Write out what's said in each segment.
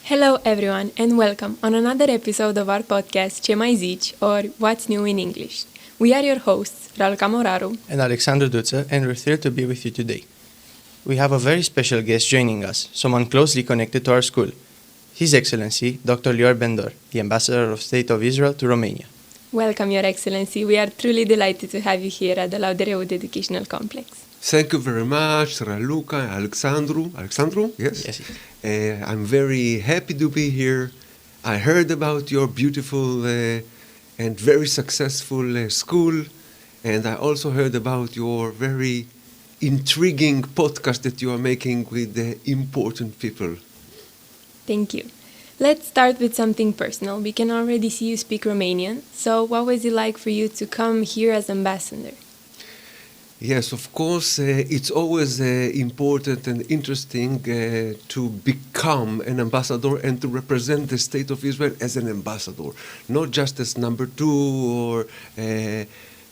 Hello everyone and welcome on another episode of our podcast Ce Mai Zici, or What's New in English. We are your hosts, Raluca Moraru and Alexandru Duță, and we're thrilled to be with you today. We have a very special guest joining us, someone closely connected to our school, His Excellency Dr. Lior Ben Dor, the Ambassador of State of Israel to Romania. Welcome, Your Excellency. We are truly delighted to have you here at the Laude-Reut Educational Complex. Thank you very much, Raluca, Alexandru. Alexandru, yes? Yes. I'm very happy to be here. I heard about your beautiful and very successful school, and I also heard about your very intriguing podcast that you are making with important people. Thank you. Let's start with something personal. We can already see you speak Romanian. So what was it like for you to come here as ambassador? Yes, of course, it's always important and interesting to become an ambassador and to represent the State of Israel as an ambassador, not just as number two or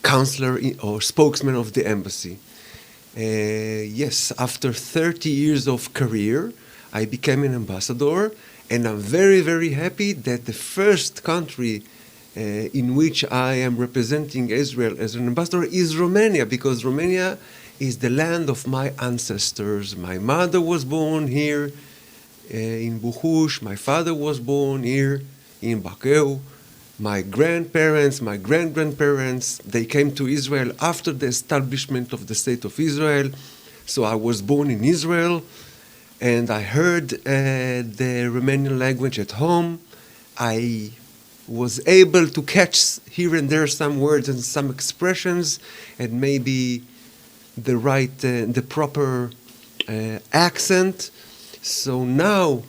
counselor or spokesman of the embassy. Yes, after 30 years of career, I became an ambassador, and I'm very, very happy that the first country in which I am representing Israel as an ambassador is Romania, because Romania is the land of my ancestors. My mother was born here in Buhuș. My father was born here in Bacău. My grandparents, my great-grandparents, they came to Israel after the establishment of the State of Israel. So I was born in Israel, and I heard the Romanian language at home. I was able to catch here and there some words and some expressions and maybe the right, the proper accent. So now,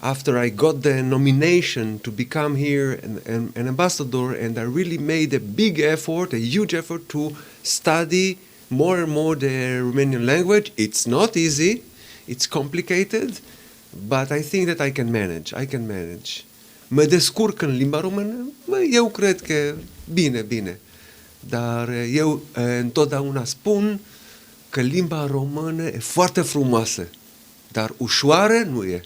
after I got the nomination to become here an ambassador, and I really made a big effort, a huge effort to study more and more the Romanian language. It's not easy, it's complicated, but I think that I can manage. Mă descurc în limba română? Eu cred că bine. Dar eu întotdeauna spun că limba română e foarte frumoasă, dar ușoară nu e.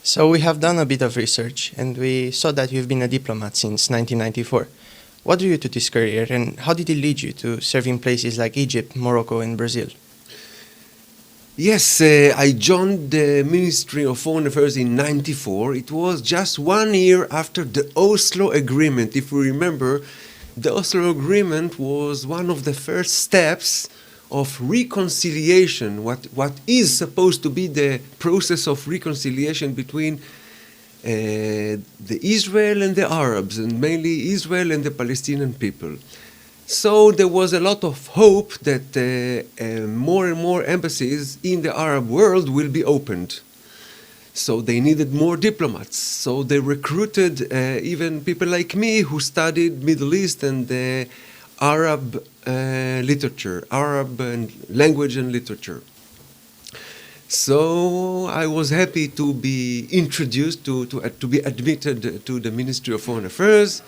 So we have done a bit of research, and we saw that you've been a diplomat since 1994. What drew you to this career, and how did it lead you to serve in places like Egypt, Morocco, and Brazil? Yes, I joined the Ministry of Foreign Affairs in 1994. It was just 1 year after the Oslo Agreement. If we remember, the Oslo Agreement was one of the first steps of reconciliation, what is supposed to be the process of reconciliation between the Israel and the Arabs, and mainly Israel and the Palestinian people. So there was a lot of hope that more and more embassies in the Arab world will be opened. So they needed more diplomats. So they recruited even people like me who studied Middle East and Arab literature, Arab language and literature. So I was happy to be introduced, to be admitted to the Ministry of Foreign Affairs.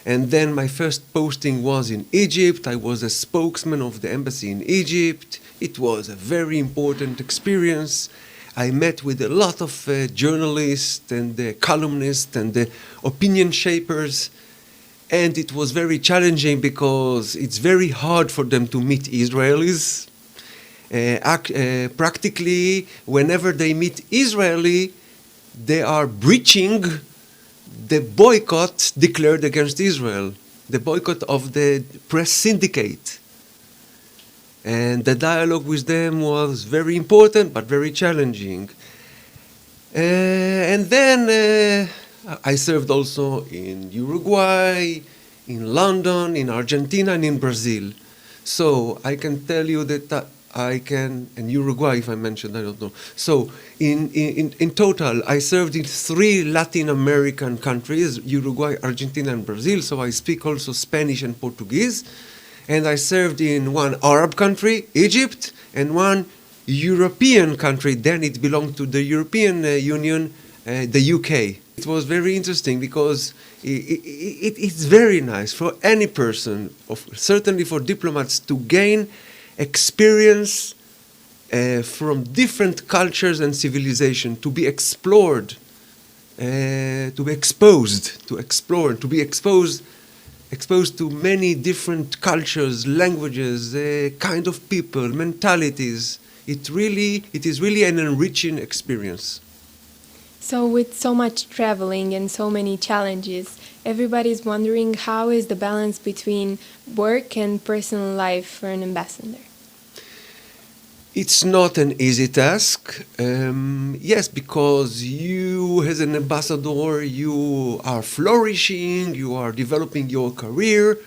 And then my first posting was in Egypt. I was a spokesman of the embassy in Egypt. It was a very important experience. I met with a lot of journalists and columnists and opinion shapers. And it was very challenging because it's very hard for them to meet Israelis. Practically, whenever they meet Israeli, they are breaching the boycott declared against Israel, the boycott of the press syndicate. And the dialogue with them was very important but very challenging. And then I served also in Uruguay, in London, in Argentina, and in Brazil. So I can tell you that and Uruguay, if I mentioned, I don't know. So in total, I served in 3 Latin American countries, Uruguay, Argentina, and Brazil. So I speak also Spanish and Portuguese. And I served in 1 Arab country, Egypt, and 1 European country. Then it belonged to the European Union, the UK. It was very interesting because it's very nice for any person, certainly for diplomats, to gain experience from different cultures and civilization, to be explored to be exposed, to explore, and to be exposed to many different cultures, languages, kind of people, mentalities. It is really an enriching experience. So with so much traveling and so many challenges, everybody's wondering how is the balance between work and personal life for an ambassador? It's not an easy task. Yes, because you as an ambassador, you are flourishing, you are developing your career,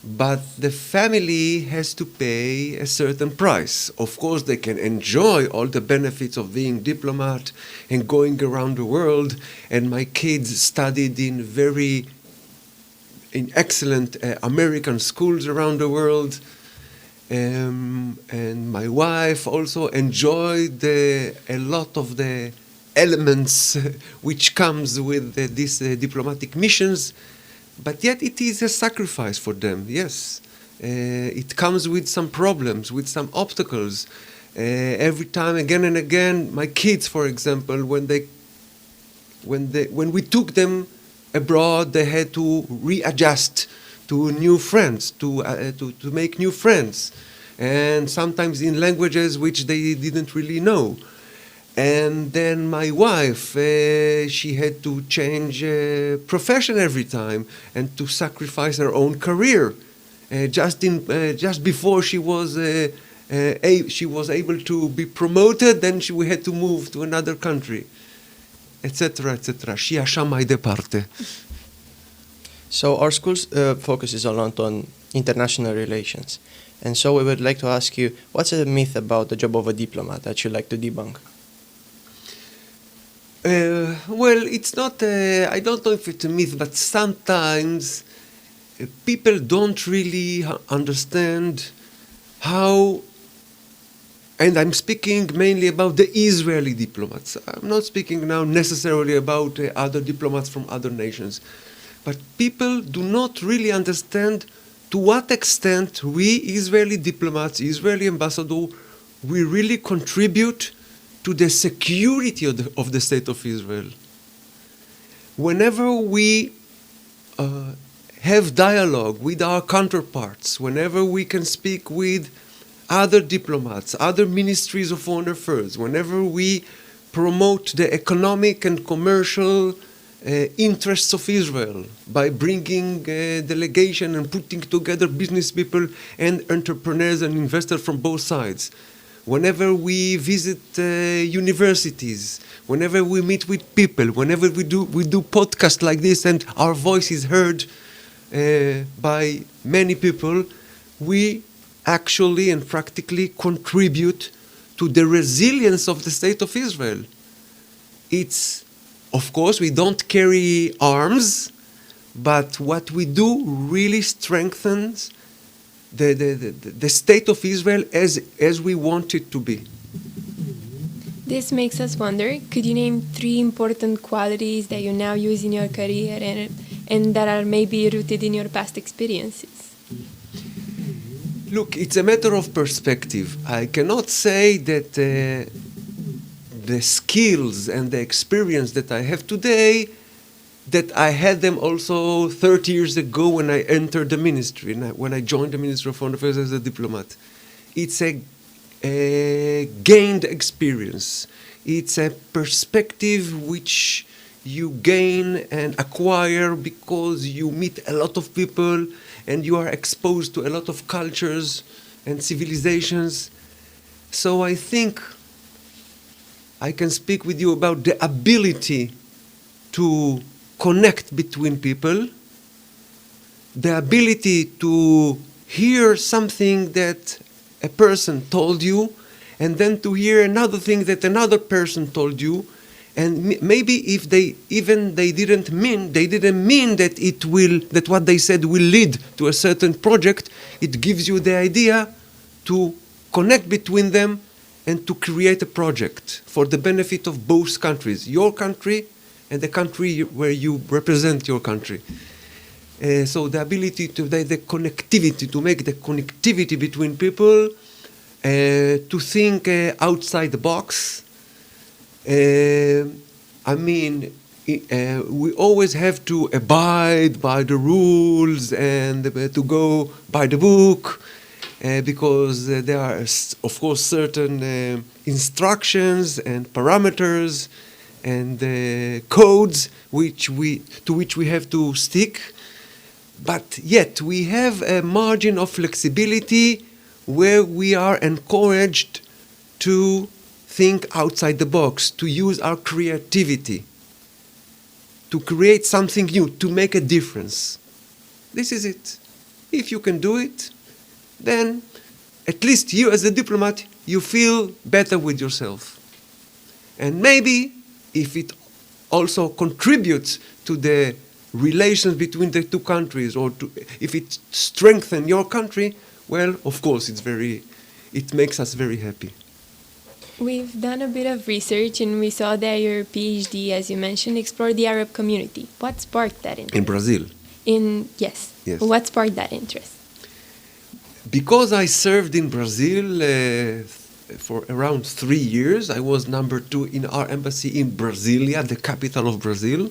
but the family has to pay a certain price. Of course, they can enjoy all the benefits of being diplomat and going around the world, and my kids studied in excellent American schools around the world. And my wife also enjoyed a lot of the elements which comes with these diplomatic missions, but yet it is a sacrifice for them. Yes, it comes with some problems, with some obstacles. Every time, again and again, my kids, for example, when we took them abroad, they had to readjust to new friends, to make new friends, and sometimes in languages which they didn't really know. And then my wife, she had to change profession every time and to sacrifice her own career. Just before she was able to be promoted, then we had to move to another country, etc., etc. Și așa mai departe. So our school focuses a lot on international relations. And so we would like to ask you, what's a myth about the job of a diplomat that you'd like to debunk? Well, it's not, I don't know if it's a myth, but sometimes people don't really understand how, and I'm speaking mainly about the Israeli diplomats. I'm not speaking now necessarily about other diplomats from other nations. But people do not really understand to what extent we Israeli diplomats, Israeli ambassadors, we really contribute to the security of the state of Israel. Whenever we have dialogue with our counterparts, whenever we can speak with other diplomats, other ministries of foreign affairs, whenever we promote the economic and commercial interests of Israel by bringing a delegation and putting together business people and entrepreneurs and investors from both sides. Whenever we visit universities, whenever we meet with people, whenever we do podcasts like this and our voice is heard by many people, we actually and practically contribute to the resilience of the state of Israel. It's, of course, we don't carry arms, but what we do really strengthens the state of Israel as we want it to be. This makes us wonder, could you name 3 important qualities that you now use in your career and that are maybe rooted in your past experiences? Look, it's a matter of perspective. I cannot say that the skills and the experience that I have today, that I had them also 30 years ago when I entered the ministry, when I joined the Ministry of Foreign Affairs as a diplomat. It's a gained experience. It's a perspective which you gain and acquire because you meet a lot of people and you are exposed to a lot of cultures and civilizations. So I think I can speak with you about the ability to connect between people, the ability to hear something that a person told you, and then to hear another thing that another person told you, and maybe if they didn't mean that what they said will lead to a certain project, it gives you the idea to connect between them and to create a project for the benefit of both countries, your country and the country where you represent your country. So the ability to the connectivity, to make the connectivity between people, to think outside the box. I mean, we always have to abide by the rules and to go by the book, because there are, of course, certain instructions and parameters and codes to which we have to stick. But yet we have a margin of flexibility where we are encouraged to think outside the box, to use our creativity, to create something new, to make a difference. This is it. If you can do it, then at least you as a diplomat, you feel better with yourself. And maybe if it also contributes to the relations between the two countries, or if it strengthens your country, well, of course, it makes us very happy. We've done a bit of research and we saw that your PhD, as you mentioned, explored the Arab community. What sparked that interest? In Brazil. Yes. Yes. What sparked that interest? Because I served in Brazil for around 3 years. I was number 2 in our embassy in Brasilia, the capital of Brazil.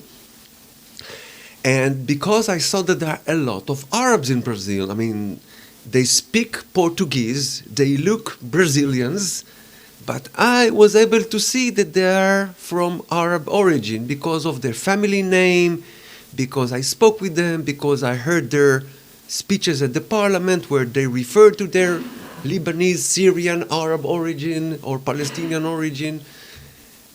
And because I saw that there are a lot of Arabs in Brazil, I mean, they speak Portuguese, they look Brazilians, but I was able to see that they are from Arab origin because of their family name, because I spoke with them, because I heard their speeches at the parliament where they referred to their Lebanese, Syrian, Arab origin or Palestinian origin.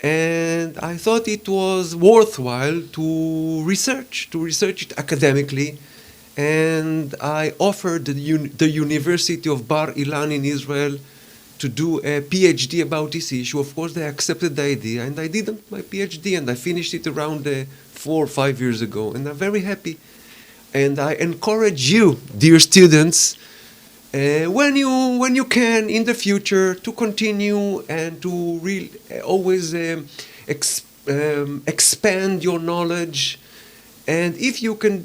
And I thought it was worthwhile to research it academically. And I offered the University of Bar Ilan in Israel to do a PhD about this issue. Of course, they accepted the idea, and I did my PhD, and I finished it around 4 or 5 years ago, and I'm very happy. And I encourage you, dear students, when you can in the future, to continue and to always expand your knowledge. And if you can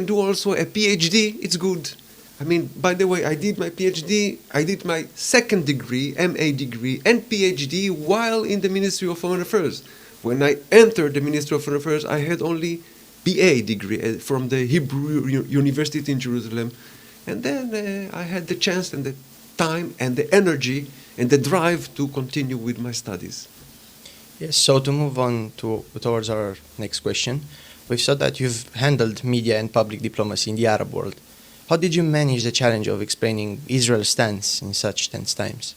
do also a PhD, it's good. I mean, by the way, I did my PhD, I did my second degree, MA degree, and PhD while in the Ministry of Foreign Affairs. When I entered the Ministry of Foreign Affairs, I had only BA degree from the Hebrew University in Jerusalem. And then I had the chance and the time and the energy and the drive to continue with my studies. Yes, so to move on towards our next question, we've saw that you've handled media and public diplomacy in the Arab world. How did you manage the challenge of explaining Israel's stance in such tense times?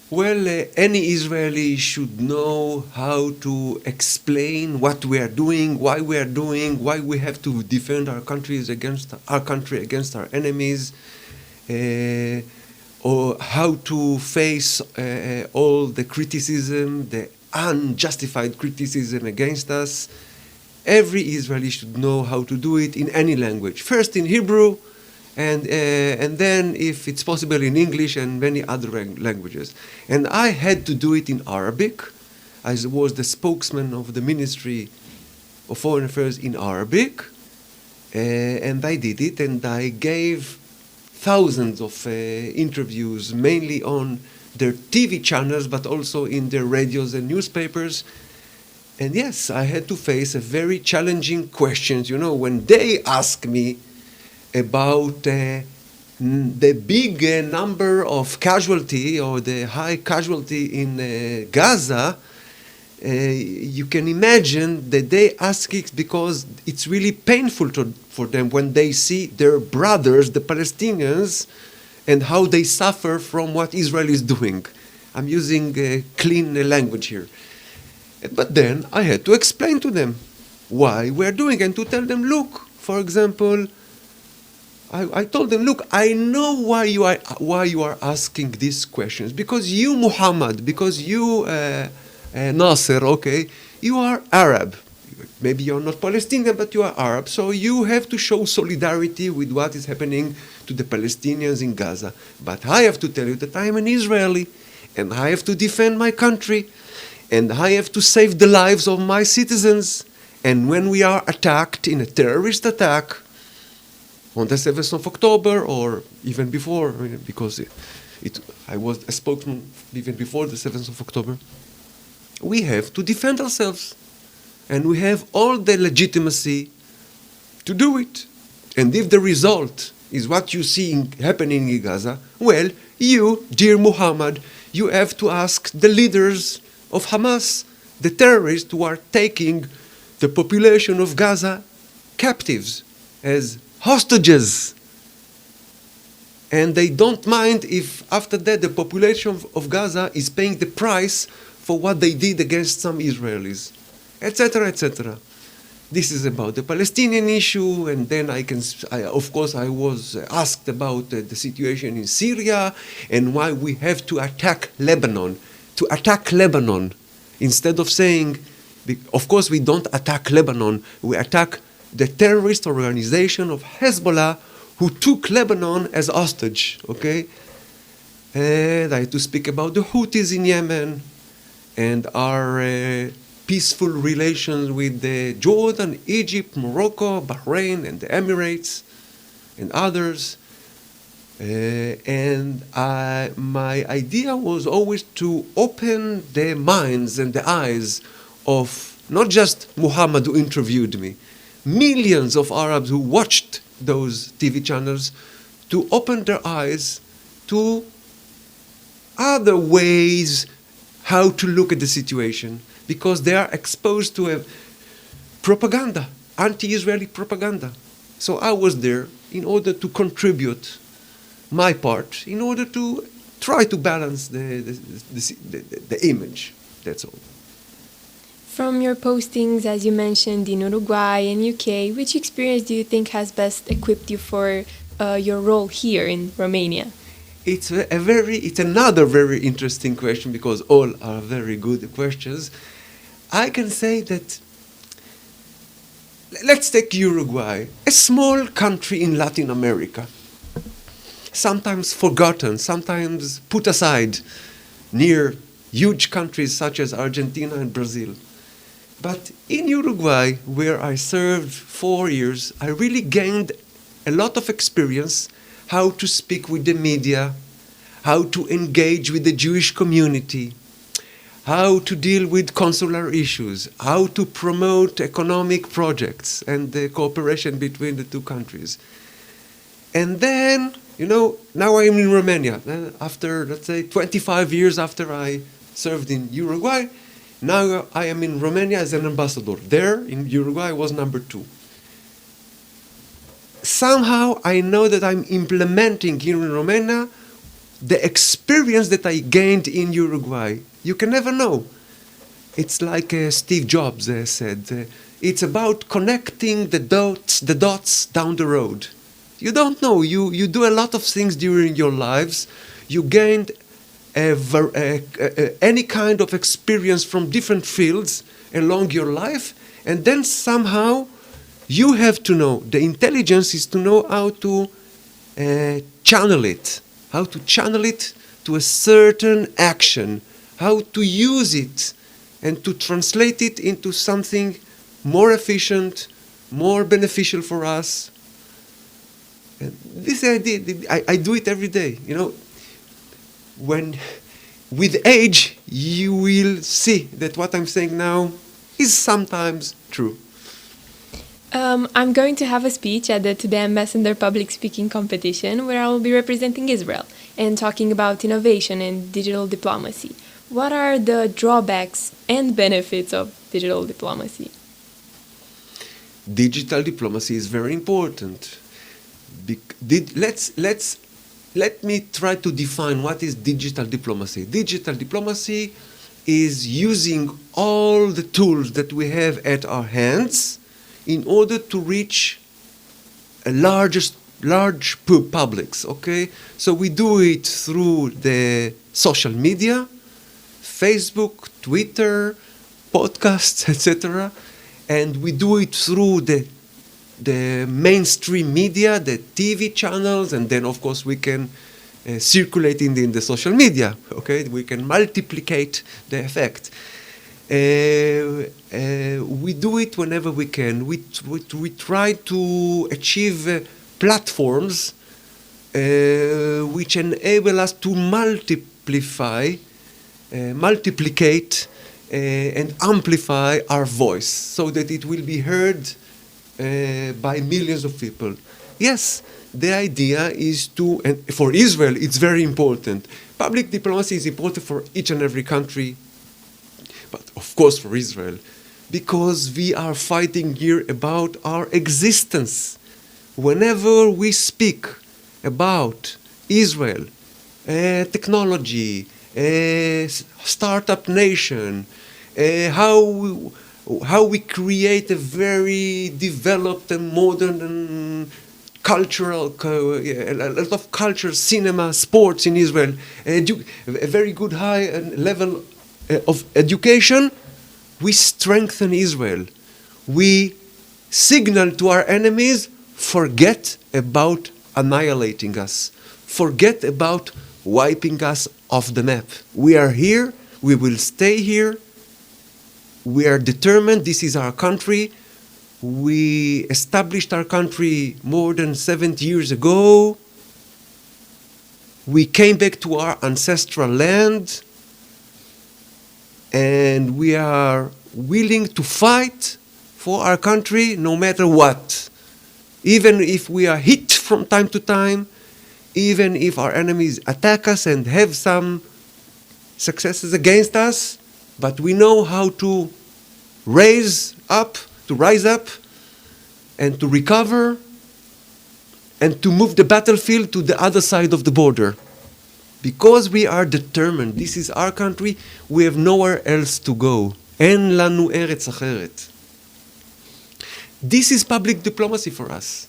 Well, any Israeli should know how to explain what we are doing, why we have to defend our country against our enemies, or how to face all the criticism, the unjustified criticism against us. Every Israeli should know how to do it in any language. First in Hebrew, and then, if it's possible, in English and many other languages. And I had to do it in Arabic. I was the spokesman of the Ministry of Foreign Affairs in Arabic, and I did it, and I gave thousands of interviews, mainly on their TV channels, but also in their radios and newspapers. And yes, I had to face a very challenging questions. You know, when they ask me about the big number of casualty or the high casualty in Gaza, you can imagine that they ask it because it's really painful for them when they see their brothers, the Palestinians, and how they suffer from what Israel is doing. I'm using clean language here. But then I had to explain to them why we're doing, and to tell them, look, for example, I told them, look, I know why you are asking these questions, because you, Muhammad, because you, Nasser, okay, you are Arab. Maybe you're not Palestinian, but you are Arab, so you have to show solidarity with what is happening to the Palestinians in Gaza. But I have to tell you that I am an Israeli, and I have to defend my country, and I have to save the lives of my citizens. And when we are attacked in a terrorist attack on the 7th of October, or even before, because I was a spokesman even before the 7th of October, we have to defend ourselves. and we have all the legitimacy to do it. And if the result is what you see happening in Gaza, well, you, dear Muhammad, you have to ask the leaders of Hamas, the terrorists who are taking the population of Gaza captives as hostages. And they don't mind if after that the population of Gaza is paying the price for what they did against some Israelis, etc., etc. This is about the Palestinian issue, and then of course I was asked about the situation in Syria and why we have to attack Lebanon. To attack Lebanon, instead of saying, of course we don't attack Lebanon, we attack the terrorist organization of Hezbollah who took Lebanon as hostage, okay? And I had to speak about the Houthis in Yemen and our peaceful relations with Jordan, Egypt, Morocco, Bahrain, and the Emirates, and others. And my idea was always to open the minds and the eyes of not just Muhammad who interviewed me, millions of Arabs who watched those TV channels, to open their eyes to other ways how to look at the situation, because they are exposed to a propaganda, anti-Israeli propaganda. So I was there in order to contribute my part, in order to try to balance the image. That's all. From your postings, as you mentioned, in Uruguay and UK, which experience do you think has best equipped you for your role here in Romania? It's another very interesting question, because all are very good questions. I can say that, let's take Uruguay, a small country in Latin America, sometimes forgotten, sometimes put aside near huge countries such as Argentina and Brazil. But in Uruguay, where I served 4 years, I really gained a lot of experience how to speak with the media, how to engage with the Jewish community, how to deal with consular issues, how to promote economic projects and the cooperation between the two countries. And then, now I'm in Romania. After, let's say, 25 years after I served in Uruguay, now I am in Romania as an ambassador. There, in Uruguay, I was number 2. Somehow, I know that I'm implementing here in Romania the experience that I gained in Uruguay. You can never know. It's like Steve Jobs said, it's about connecting the dots down the road. You don't know. You do a lot of things during your lives. You gained any kind of experience from different fields along your life, and then somehow you have to know. The intelligence is to know how to channel it, to a certain action, how to use it and to translate it into something more efficient, more beneficial for us. And this idea, I do it every day. When with age, you will see that what I'm saying now is sometimes true. I'm going to have a speech at the Today Ambassador Public Speaking Competition where I will be representing Israel and talking about innovation and digital diplomacy. What are the drawbacks and benefits of digital diplomacy? Digital diplomacy is very important. Let me try to define what is digital diplomacy. Digital diplomacy is using all the tools that we have at our hands in order to reach a large publics, okay? So we do it through the social media, Facebook, Twitter, podcasts, etc. And we do it through the mainstream media, the TV channels, and then, of course, we can circulate in the social media, okay? We can multiplicate the effect. We do it whenever we can. We try to achieve platforms which enable us to multiplicate and amplify our voice so that it will be heard by millions of people. Yes, the idea is to, and for Israel it's very important. Public diplomacy is important for each and every country, but of course for Israel, because we are fighting here about our existence. Whenever we speak about Israel, technology, startup nation, how we create a very developed and modern and cultural, a lot of culture, cinema, sports in Israel, a very good high level of education, we strengthen Israel. We signal to our enemies, forget about annihilating us. Forget about wiping us off the map. We are here. We will stay here. We are determined. This is our country. We established our country more than 70 years ago. We came back to our ancestral land, and we are willing to fight for our country no matter what. Even if we are hit from time to time, even if our enemies attack us and have some successes against us, but we know how to rise up, and to recover, and to move the battlefield to the other side of the border. Because we are determined, this is our country, we have nowhere else to go. אין לנו ארץ אחרת. This is public diplomacy for us,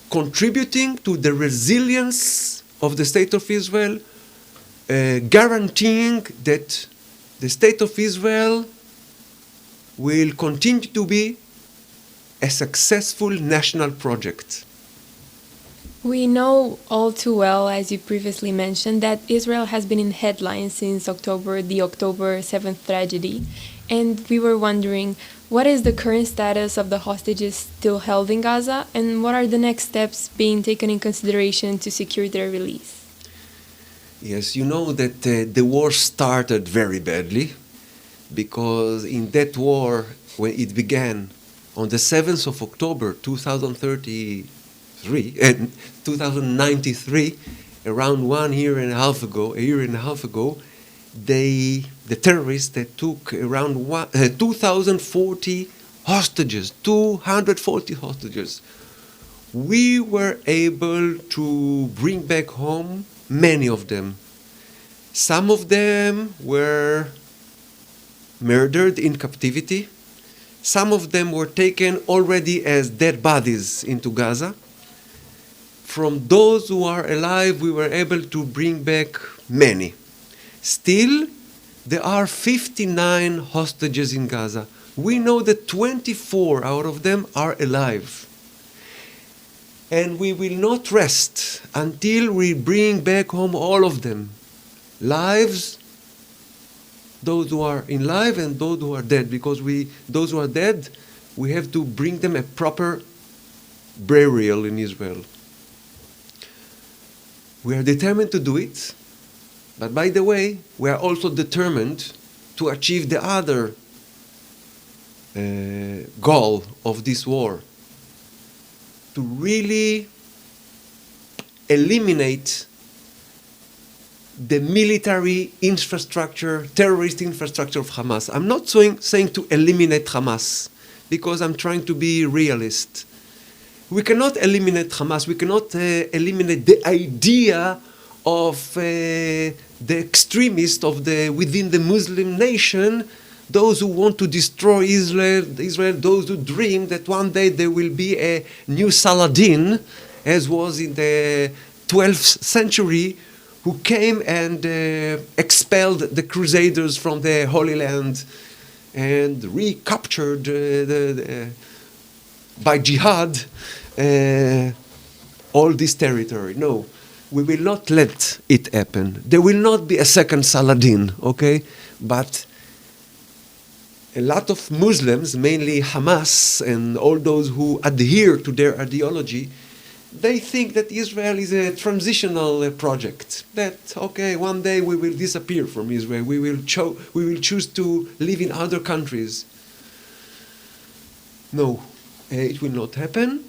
contributing to the resilience of the State of Israel, guaranteeing that the State of Israel will continue to be a successful national project. We know all too well, as you previously mentioned, that Israel has been in headlines since the October 7th tragedy, and we were wondering, what is the current status of the hostages still held in Gaza, and what are the next steps being taken in consideration to secure their release? Yes, you know that the war started very badly, because in that war, when it began on the 7th of October 2093, and 2093, around a year and a half ago, the terrorists that took around 240 hostages, 240 hostages. We were able to bring back home many of them. Some of them were murdered in captivity. Some of them were taken already as dead bodies into Gaza. From those who are alive, we were able to bring back many. Still, there are 59 hostages in Gaza. We know that 24 out of them are alive. And we will not rest until we bring back home all of them. Lives, those who are in life and those who are dead, because those who are dead, we have to bring them a proper burial in Israel. We are determined to do it, but by the way, we are also determined to achieve the other goal of this war, to really eliminate the military infrastructure, terrorist infrastructure of Hamas. I'm not saying to eliminate Hamas, because I'm trying to be realist. We cannot eliminate Hamas. We cannot eliminate the idea of the extremists within the Muslim nation, those who want to destroy Israel, those who dream that one day there will be a new Saladin, as was in the 12th century, who came and expelled the Crusaders from the Holy Land and recaptured by jihad all this territory. No, we will not let it happen. There will not be a second Saladin, okay? But a lot of Muslims, mainly Hamas and all those who adhere to their ideology, they think that Israel is a transitional project. That, okay, one day we will disappear from Israel. We will choose to live in other countries. No, it will not happen.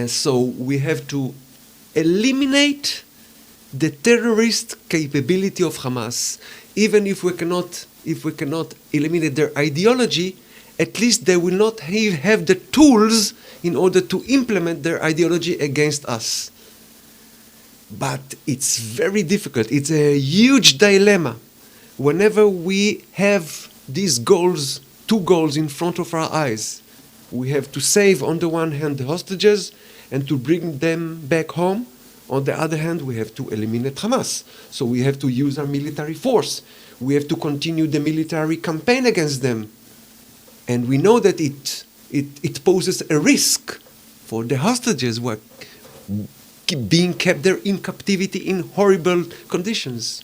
So we have to eliminate the terrorist capability of Hamas. Even if we cannot eliminate their ideology, at least they will not have the tools in order to implement their ideology against us. But it's very difficult. It's a huge dilemma. Whenever we have these goals, two goals in front of our eyes, we have to save, on the one hand, the hostages and to bring them back home. On the other hand, we have to eliminate Hamas. So we have to use our military force. We have to continue the military campaign against them. And we know that it poses a risk for the hostages who are being kept there in captivity in horrible conditions.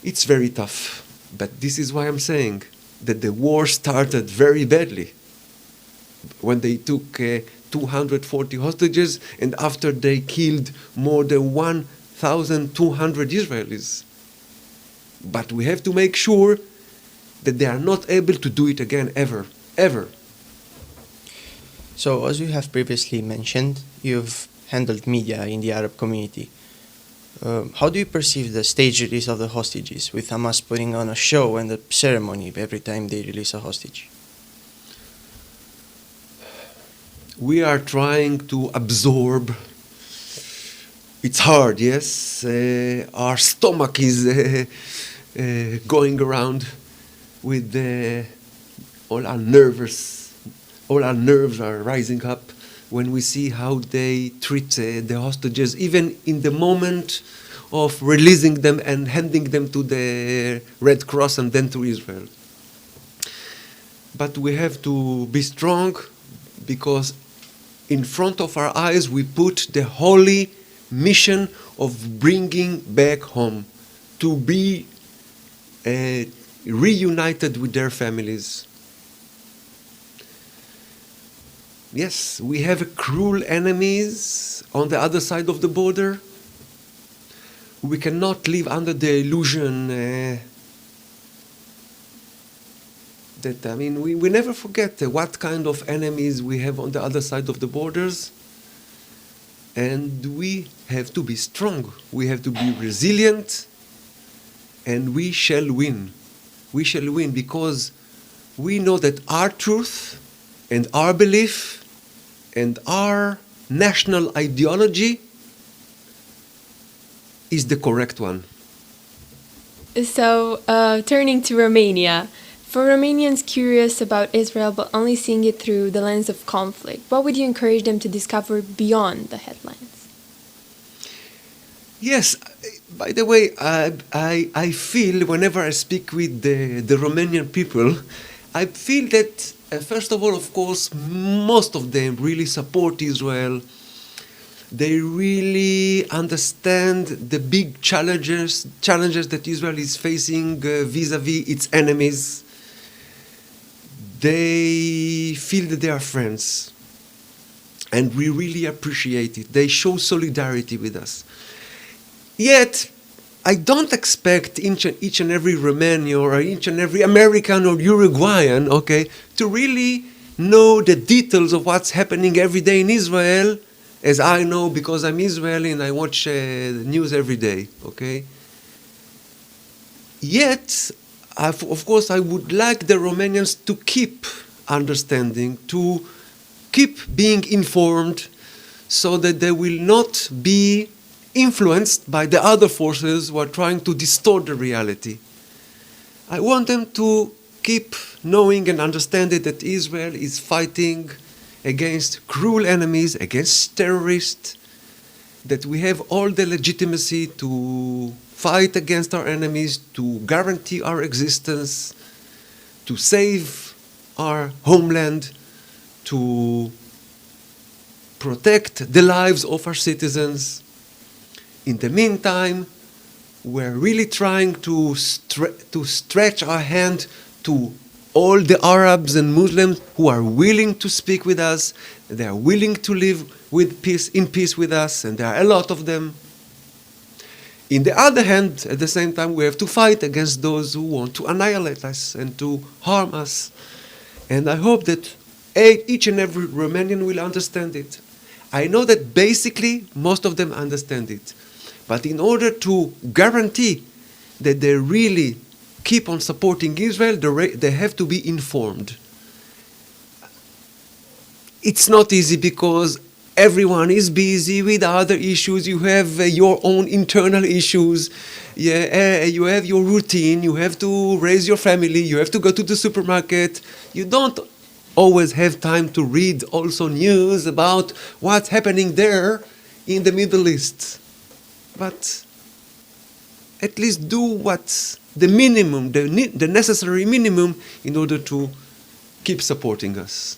It's very tough. But this is why I'm saying that the war started very badly. When they took 240 hostages, and after they killed more than 1,200 Israelis. But we have to make sure that they are not able to do it again, ever. So, as you have previously mentioned, you've handled media in the Arab community. How do you perceive the stage release of the hostages, with Hamas putting on a show and a ceremony every time they release a hostage? We are trying to absorb. It's hard, yes. Our stomach is going around with all our nerves are rising up when we see how they treat the hostages, even in the moment of releasing them and handing them to the Red Cross and then to Israel. But we have to be strong, because in front of our eyes we put the holy mission of bringing back home, to be reunited with their families. Yes, we have cruel enemies on the other side of the border. We cannot live under the illusion we never forget what kind of enemies we have on the other side of the borders. And we have to be strong. We have to be resilient. And we shall win. We shall win because we know that our truth and our belief and our national ideology is the correct one. So, turning to Romania, for Romanians curious about Israel but only seeing it through the lens of conflict, what would you encourage them to discover beyond the headlines? Yes, by the way, I feel whenever I speak with the Romanian people, I feel that, first of all, of course, most of them really support Israel. They really understand the big challenges that Israel is facing vis-a-vis its enemies. They feel that they are friends. And we really appreciate it. They show solidarity with us. Yet, I don't expect each and every Romanian or each and every American or Uruguayan, to really know the details of what's happening every day in Israel, as I know because I'm Israeli and I watch the news every day, Yet, of course, I would like the Romanians to keep understanding, to keep being informed, so that they will not be influenced by the other forces who are trying to distort the reality. I want them to keep knowing and understanding that Israel is fighting against cruel enemies, against terrorists, that we have all the legitimacy to fight against our enemies, to guarantee our existence, to save our homeland, to protect the lives of our citizens. In the meantime, we're really trying to stretch our hand to all the Arabs and Muslims who are willing to speak with us, they are willing to live in peace with us, and there are a lot of them. In the other hand, at the same time, we have to fight against those who want to annihilate us and to harm us. And I hope that each and every Romanian will understand it. I know that basically most of them understand it. But in order to guarantee that they really keep on supporting Israel, they have to be informed. It's not easy because everyone is busy with other issues. You have your own internal issues. You have your routine. You have to raise your family. You have to go to the supermarket. You don't always have time to read also news about what's happening there in the Middle East. But at least do what's the minimum, the necessary minimum in order to keep supporting us.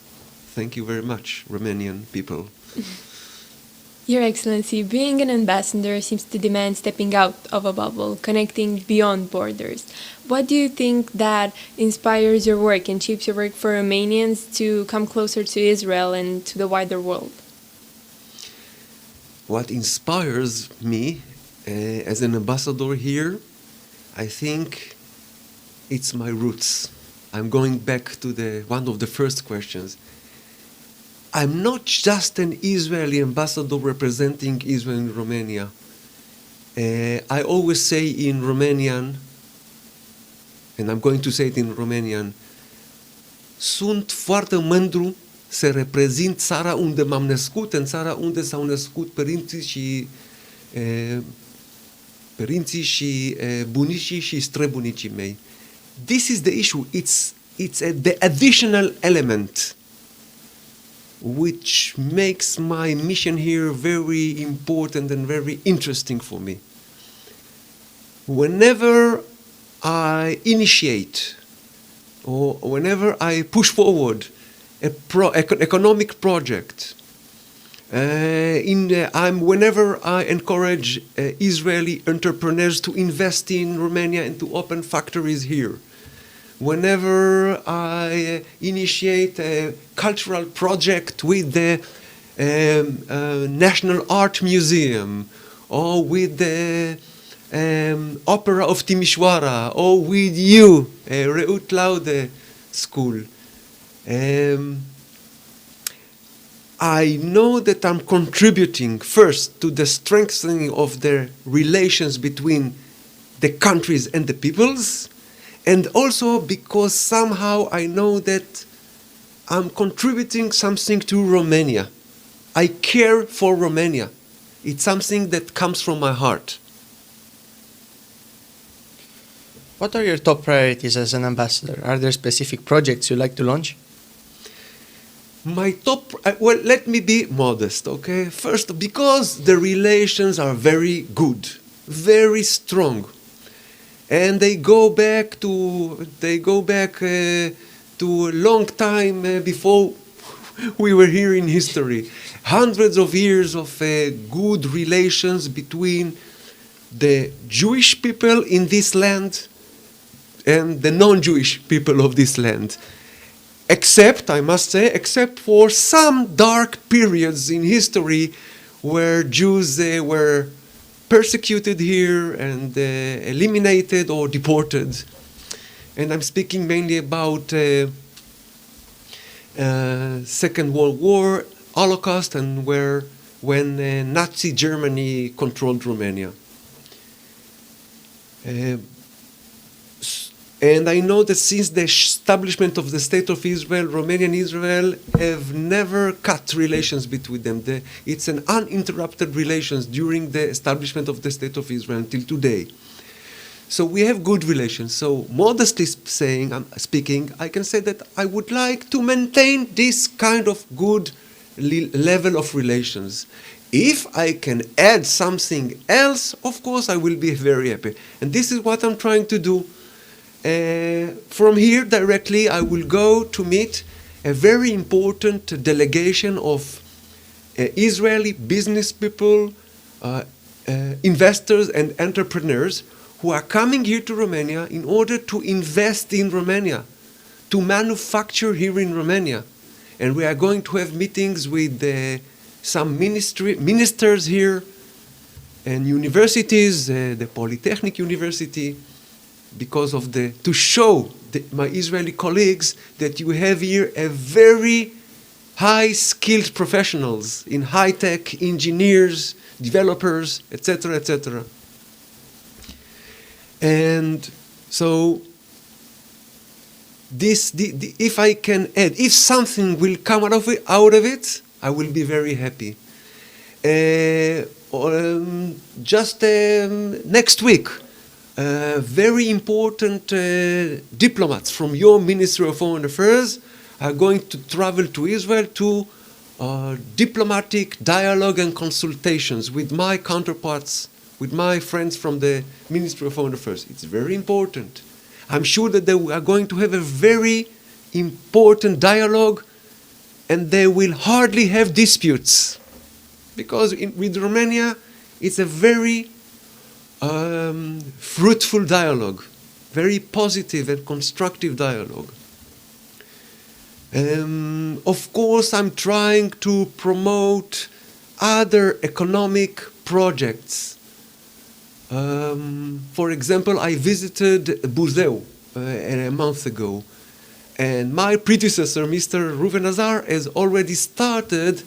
Thank you very much, Romanian people. Your Excellency, being an ambassador seems to demand stepping out of a bubble, connecting beyond borders. What do you think that inspires your work and shapes your work for Romanians to come closer to Israel and to the wider world? What inspires me as an ambassador here, I think it's my roots. I'm going back to one of the first questions. I'm not just an Israeli ambassador representing Israel in Romania. I always say in Romanian, and I'm going to say it in Romanian, sunt foarte mândru să reprezint țara unde m-am născut, în țara unde s-au născut părinții și bunicii și străbunicii mei. This is the issue. It's the additional element which makes my mission here very important and very interesting for me. Whenever I initiate or whenever I push forward an economic project, whenever I encourage Israeli entrepreneurs to invest in Romania and to open factories here, whenever I initiate a cultural project with the National Art Museum or with the Opera of Timișoara or with you, Reut Laude School, I know that I'm contributing first to the strengthening of the relations between the countries and the peoples, and also because somehow I know that I'm contributing something to Romania. I care for Romania. It's something that comes from my heart. What are your top priorities as an ambassador? Are there specific projects you like to launch? My top, well, let me be modest, okay? First, because the relations are very good, very strong, and they go back to a long time before we were here in history. Hundreds of years of good relations between the Jewish people in this land and the non-Jewish people of this land. Except, I must say, except for some dark periods in history where Jews were persecuted here and eliminated or deported. And I'm speaking mainly about Second World War, Holocaust, and when Nazi Germany controlled Romania. And I know that since the establishment of the State of Israel, Romania and Israel have never cut relations between them. It's an uninterrupted relations during the establishment of the State of Israel until today. So we have good relations. So modestly speaking, I can say that I would like to maintain this kind of good level of relations. If I can add something else, of course I will be very happy. And this is what I'm trying to do. From here directly I will go to meet a very important delegation of Israeli business people, investors and entrepreneurs who are coming here to Romania in order to invest in Romania, to manufacture here in Romania. And we are going to have meetings with some ministers here and universities, the Polytechnic University, because of to show my Israeli colleagues that you have here a very high-skilled professionals in high-tech, engineers, developers, etc., etc. And so if I can add, if something will come out of it, I will be very happy. Just next week, very important diplomats from your Ministry of Foreign Affairs are going to travel to Israel to diplomatic dialogue and consultations with my counterparts, with my friends from the Ministry of Foreign Affairs. It's very important. I'm sure that they are going to have a very important dialogue, and they will hardly have disputes, because with Romania it's a very fruitful dialogue, very positive and constructive dialogue. Of course, I'm trying to promote other economic projects. For example, I visited Buzău a month ago, and my predecessor, Mr. Reuven Azar, has already started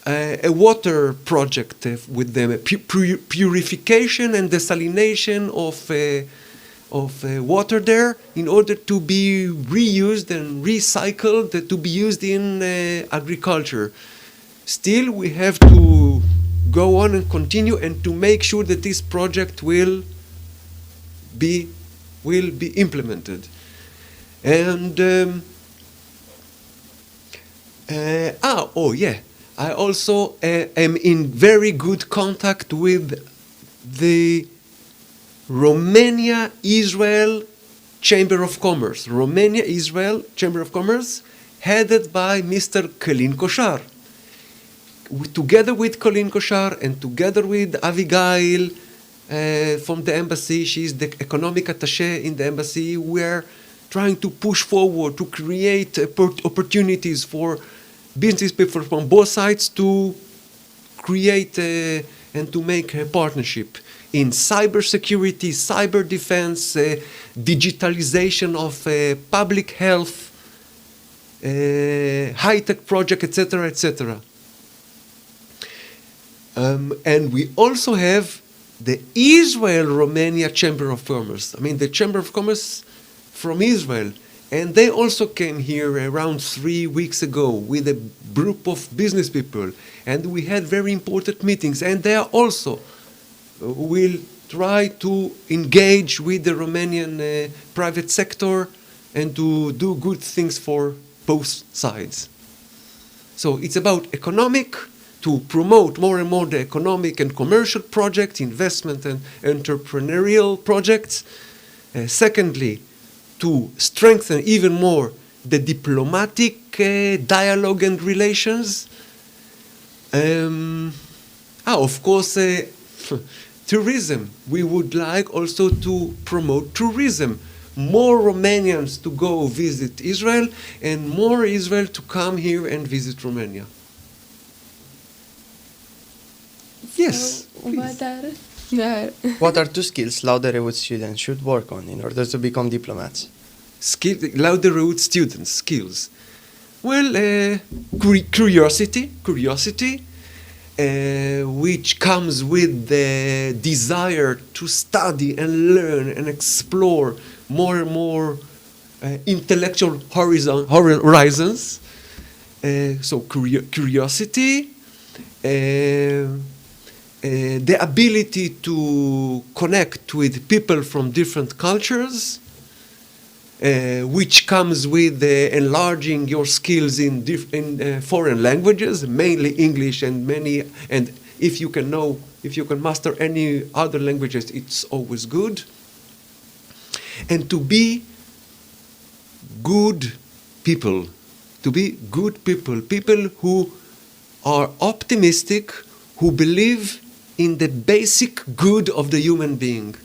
a water project with them, a purification and desalination of water there, in order to be reused and recycled to be used in agriculture. Still, we have to go on and continue and to make sure that this project will be implemented. And I also am in very good contact with the Romania-Israel Chamber of Commerce. Romania-Israel Chamber of Commerce, headed by Mr. Călin Coșar. Together with Călin Coșar and together with Avigail from the embassy, she's the economic attaché in the embassy, we're trying to push forward to create opportunities for business people from both sides to create and to make a partnership in cybersecurity, cyber defense, digitalization of public health, high-tech project, etc., etc. And we also have the Israel-Romania Chamber of Commerce. I mean, the Chamber of Commerce from Israel. And they also came here around 3 weeks ago with a group of business people. And we had very important meetings. And they are also will try to engage with the Romanian private sector and to do good things for both sides. So it's about economic, to promote more and more the economic and commercial projects, investment and entrepreneurial projects. Secondly, to strengthen even more the diplomatic dialogue and relations. Of course, tourism. We would like also to promote tourism. More Romanians to go visit Israel and more Israel to come here and visit Romania. Yes. What are 2 skills Laude-Reut students should work on in order to become diplomats? Laude-Reut students' skills. Well, curiosity, which comes with the desire to study and learn and explore more and more intellectual horizons. So curiosity, the ability to connect with people from different cultures, which comes with enlarging your skills in foreign languages, mainly English and if you can master any other languages, it's always good. And to be good people, people who are optimistic, who believe in the basic good of the human being,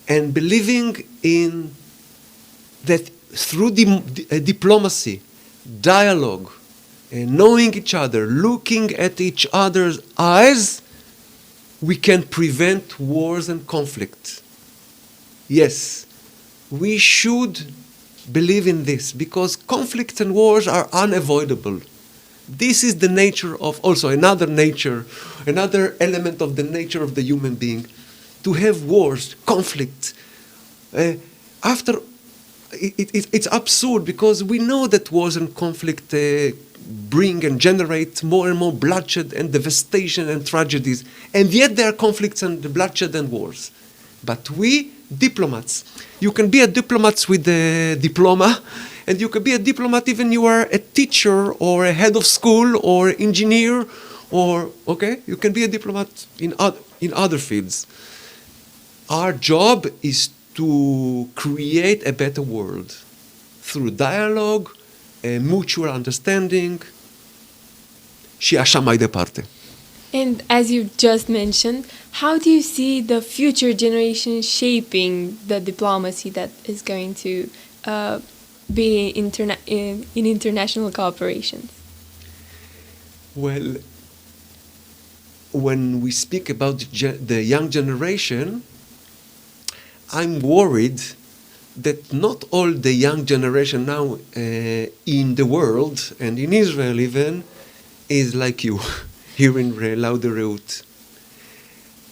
and believing in that through diplomacy, dialogue, knowing each other, looking at each other's eyes, we can prevent wars and conflict. Yes, we should believe in this because conflicts and wars are unavoidable. This is the nature of, also another element of the nature of the human being, to have wars, conflict. It's absurd because we know that wars and conflict bring and generate more and more bloodshed and devastation and tragedies, and yet there are conflicts and bloodshed and wars. But we, diplomats, you can be a diplomat with a diploma, and you can be a diplomat even you are a teacher or a head of school or engineer, or you can be a diplomat in other fields. Our job is to create a better world through dialogue, mutual understanding, și așa mai departe. And as you just mentioned, how do you see the future generation shaping the diplomacy that is going to be in international cooperations? Well, when we speak about the young generation, I'm worried that not all the young generation now in the world, and in Israel even, is like you, here in Laude-Reut.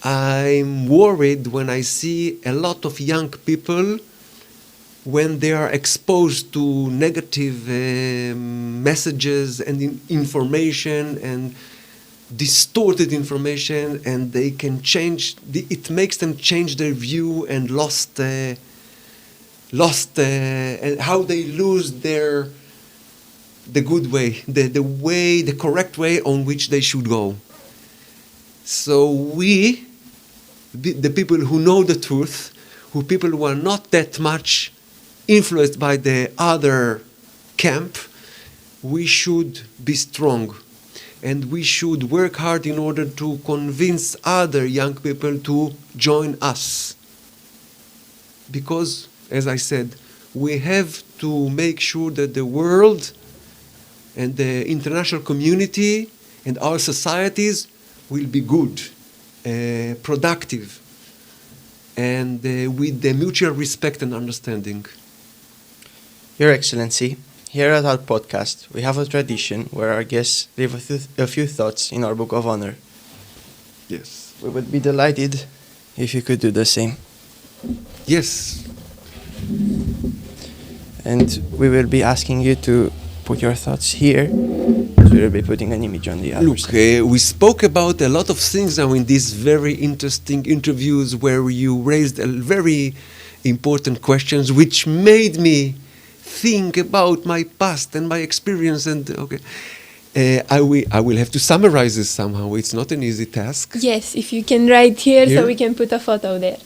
I'm worried when I see a lot of young people when they are exposed to negative messages and information and distorted information, and they can change. It makes them change their view and lost and how they lose the good way, the correct way on which they should go. So we, the people who know the truth, people who are not that much influenced by the other camp, we should be strong. And we should work hard in order to convince other young people to join us. Because, as I said, we have to make sure that the world and the international community and our societies will be good, productive, and with the mutual respect and understanding. Your Excellency, here at our podcast, we have a tradition where our guests leave a few thoughts in our Book of Honor. Yes. We would be delighted if you could do the same. Yes. And we will be asking you to put your thoughts here. We will be putting an image on the other side. We spoke about a lot of things now in these very interesting interviews where you raised very important questions which made me think about my past and my experience, and I will have to summarize this somehow. It's not an easy task. Yes, if you can write here so we can put a photo there.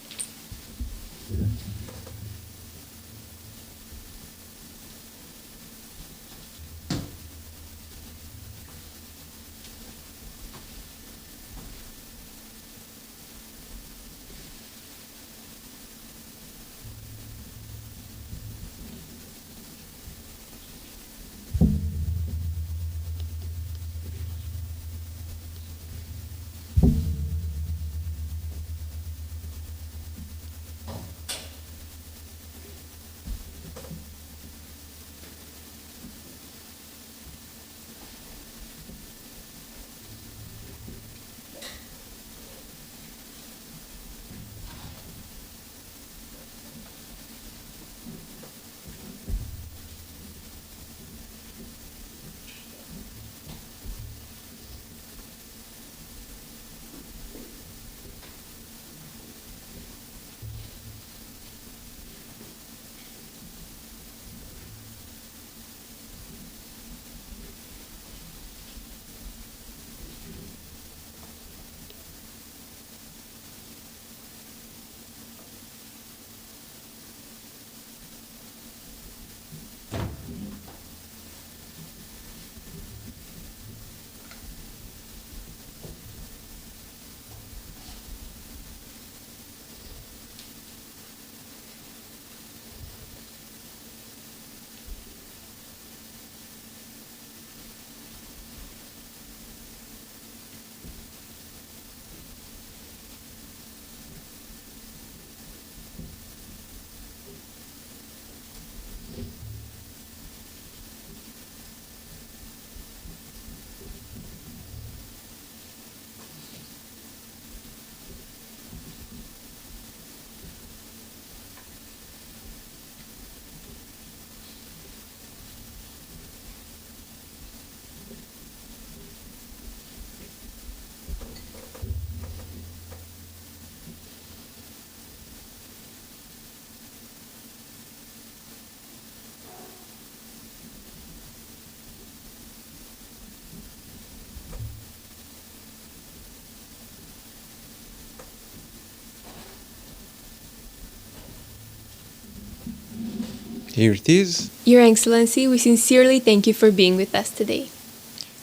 Here it is. Your Excellency, we sincerely thank you for being with us today.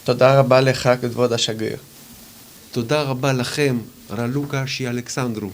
תודה רבה לך, כבוד השגריר. תודה רבה לכם, רלוקה și Alexandru.